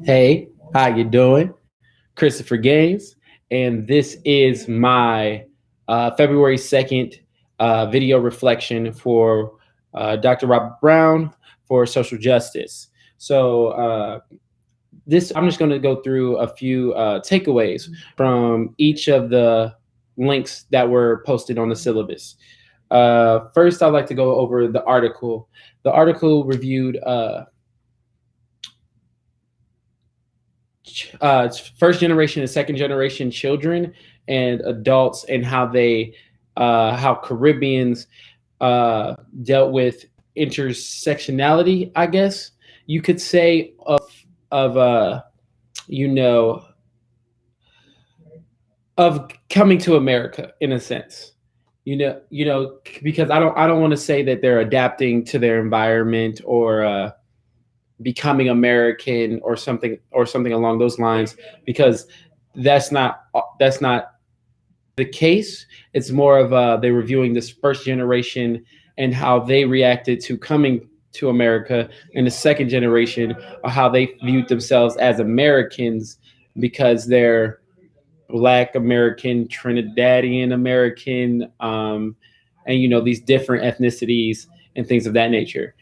Hey, how you doing? Christopher Gaines, and this is my February 2nd video reflection for Dr. Robert Brown for social justice. So this I'm just going to go through a few takeaways from each of the links that were posted on the syllabus. First, I'd like to go over the article. The article reviewed first generation and second generation children and adults, and how Caribbeans dealt with intersectionality, I guess you could say, of you know of coming to America in a sense. Because I don't want to say that they're adapting to their environment or becoming American or something along those lines, because that's not the case. It's more of they're reviewing this first generation and how they reacted to coming to America, and the second generation, or how they viewed themselves as Americans because they're Black American, Trinidadian American, and these different ethnicities and things of that nature.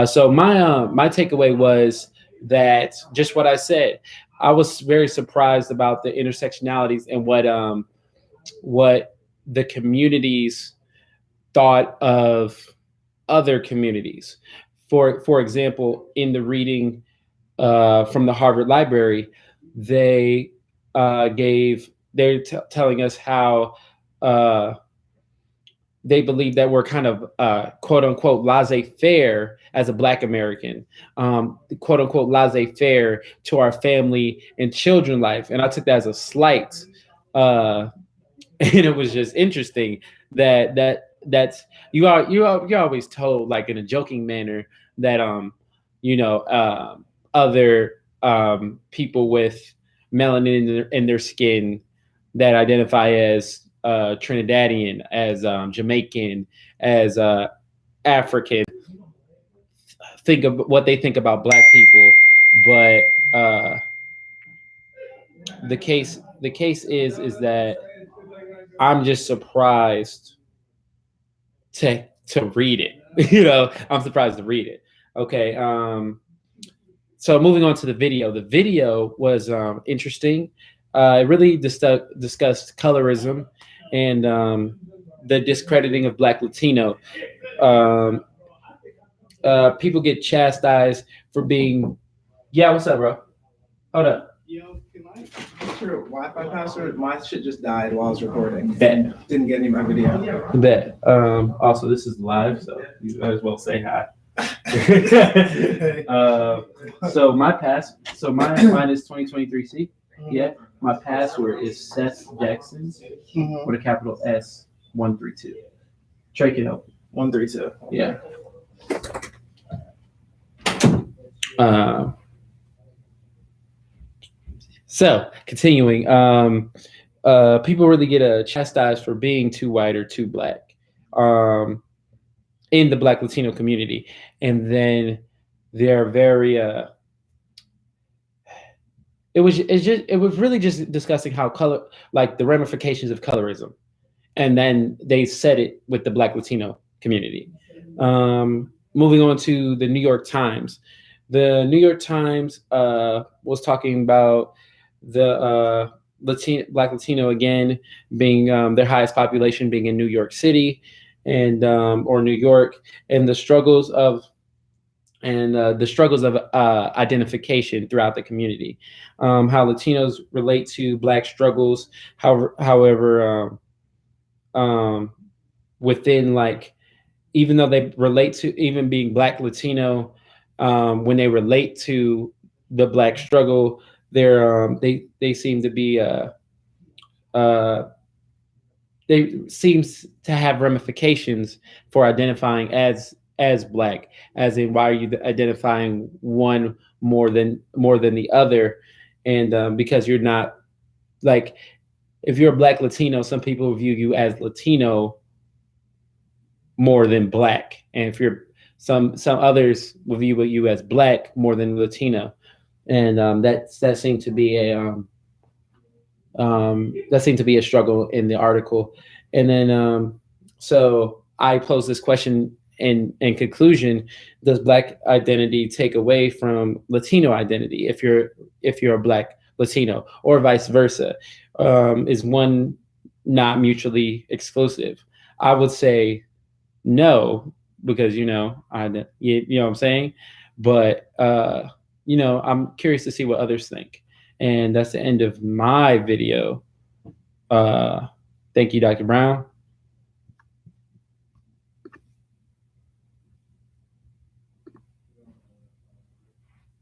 So my takeaway was that just what I said. I was very surprised about the intersectionalities and what the communities thought of other communities. For example, in the reading from the Harvard Library, they telling us how they believe that we're kind of quote unquote laissez-faire as a Black American, quote unquote laissez-faire to our family and children life, and I took that as a slight. And it was just interesting that's you're always told, like, in a joking manner, that other people with melanin in their skin that identify as Trinidadian, as Jamaican, as African, think of what they think about Black people. But the case is that I'm just surprised to read it. I'm surprised to read it. Okay. So moving on to the video. The video was interesting. It really discussed colorism and the discrediting of Black Latino. People get chastised for being. Yeah, what's up, bro? Hold up. Yo, can I get your Wi-Fi password? My shit just died while I was recording. Bet. Didn't get any of my video. Bet. Also, this is live, so you might as well say hi. So mine is 2023C. Yeah. My password is Seth Jackson with a capital S 132. Trey can help. 132. Yeah. So continuing, people really get chastised for being too white or too Black in the Black Latino community, and then they're very. It was really just discussing how color, like the ramifications of colorism, and then they said it with the Black Latino community. Moving on to the New York Times. The New York Times was talking about the Black Latino again being their highest population being in New York City and or New York, and the struggles of identification throughout the community, how Latinos relate to Black struggles, however, within, like, even though they relate to even being Black Latino, when they relate to the Black struggle, they seem to be they seems to have ramifications for identifying as Black, as in, why are you identifying one more than the other? And because you're not, like, if you're a Black Latino, some people view you as Latino more than Black, and if you're Some others will view you as black more than Latino, and that seemed to be a struggle in the article. And then so I pose this question in conclusion: does black identity take away from Latino identity if you're a black Latino, or vice versa? Is one not mutually exclusive? I would say no, because you know what I'm saying. But I'm curious to see what others think. And that's the end of my video. uh Thank you, Dr. Brown.